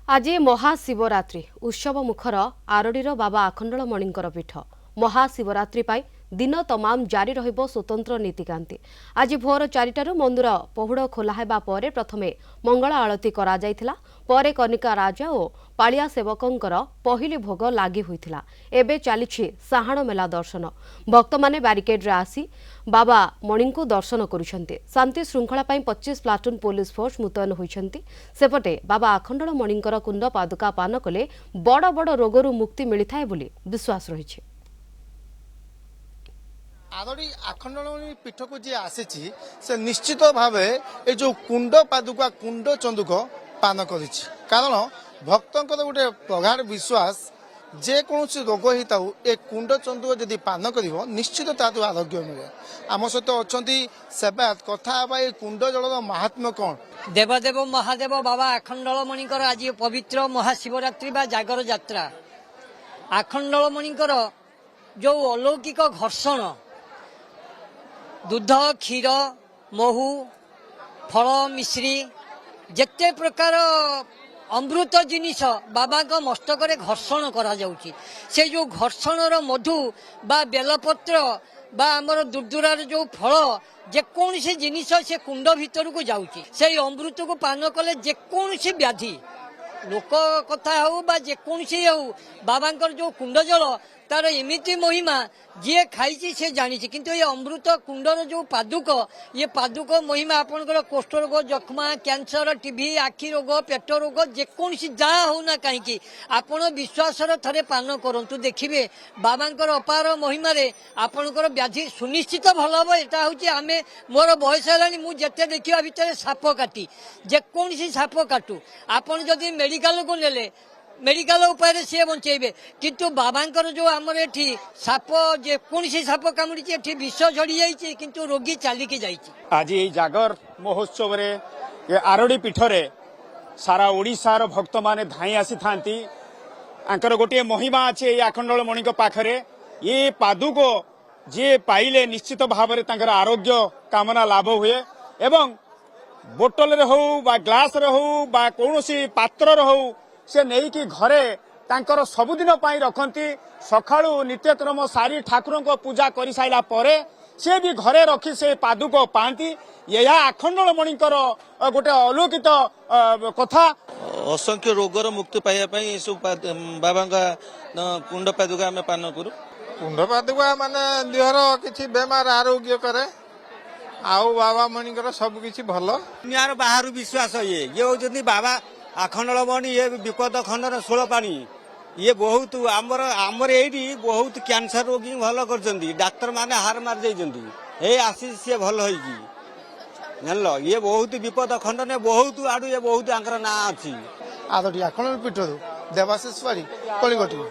आज महाशिवरात्रि उत्सव मुखर आरडीर बाबा आखंडलमणिंकर पीठ महाशिवरात्रि पाई दिन तमाम जारी रहिबो स्वतंत्र नीतिकांति। आज भोर 4टारू मंदिर पहुड़ खोला हेबा परे प्रथमे मंगल आळती करा जायथिला, परे कनिका राजा और पालिया सेवकंकर पहिली भोग लागि होइथिला। एबे चलीछि साहाण मेला दर्शन। भक्त माने बैरिकेड रे आसी बाबा मणि को दर्शन करुछन्ते। शांति श्रृंखला पाई 25 प्लाटून पुलिस फोर्स मुतयन होइछन्ती। सेपटे बाबा आखंडलमणिंकर कुंड पादुका पान कले बड़ बड़ रोगरू मुक्ति मिलिथाय बोली विश्वास रहिछि। आरडी आखंडलमणि पीठ को जी आसी से निश्चित भाव ये जो कुंड पादुका कुंड चंदुक पान कर कारण भक्तों गोटे प्रगाढ़ विश्वास जेकोसी रोग होता ए कुंड चंदुक जदि पान कर निश्चित तादू आरोग्य मिले। आम सहित अच्छा सेवायत कथा कुंड जल महात्म्य कौन। देवदेव महादेव बाबा आखंडलमणिकर आज पवित्र महाशिवरात्रि बा जागर यात्रा। आखंडलमणिकर जो अलौकिक घर्षण दूध क्षीर महू फल मिश्री जेते प्रकार अमृत जिनिस बाबा का मस्तक घर्षण करा जाउची। से जो घर्षण मधु बा बेलपत्र बा आमर दूरदूरार जो फल जेकोसी जिनिस से कुंड भीतर को जाउची। से अमृत को पान कले जेकोसी व्याधि लोक कथा हो बा जेकोसी हो बाबांकर जो कुंड जल तार एमिति महिमा जी खाई से जानी। किंतु ये अमृत कुंडर जो पादुक ये पादुक महिमा आपनकर कोष्ठ रोग जख्मा कैंसर टीबी आखि रोग पेट रोग जेकोसी जहाँ होना कहीं आपण विश्वास थे पान करंतु देखिए बाबांकर अपार महिमा आपणकर व्याधि सुनिश्चित भल हम। यहाँ हूँ आम मोर बयस है मुझे देखा भितर साप काटी जेकोसी साप काटू आपन जदि मेडिकल को नेले मेडिकल उपाय सी बचे किंतु बाबांकर जो आमर एठी साप जेकोसी साप कामुड़ी एठी विष झड़ी जाइए किंतु रोगी चलिकी जाइए। आज ये जागर महोत्सव रे ये आरडी पीठरे सारा ओडिशार भक्त माने धाई आसी थांती। आंकर गोटे महिमा अच्छे आखंडलमणि पाखरे ये पादुको जे पाइले निश्चित भाव में तांकर आरोग्य कामना लाभ हुए एवं बोतल रे हो बा ग्लास रे हो बा कोनोसी पात्र रे हो से नहीं कि घरे तांकर सबुदिन पाई रखती। सकाळू नित्यक्रम सारी ठाकुर को पूजा कर साइला परे से भी घरे रखी से पादुक पाती। यह आखंडलमणिकर गोटे अलौकिक कथा। असंख्य रोगर मुक्ति पाइबा सब बाबा कुंड पादुका आम पान करूँ। कुंड पादुका माने देहर किछि बेमार आरोग्य करे आउ बाबा मणिकर सब किछि भल। दुनियार बाहर विश्वास ये होती बाबा आखंडलमणि ये विपद खंडन षोल पानी ये बहुत आमर ये बहुत कैंसर रोगी भल कर डाक्तर माने हार मार जाइए आसी सी भल होल ये बहुत विपद खंडन बहुत आड़ू ये बहुत ना अच्छी। आरडी आखंडलमणि पीठ देवाशीष पाड़ी कलिंग टीवी।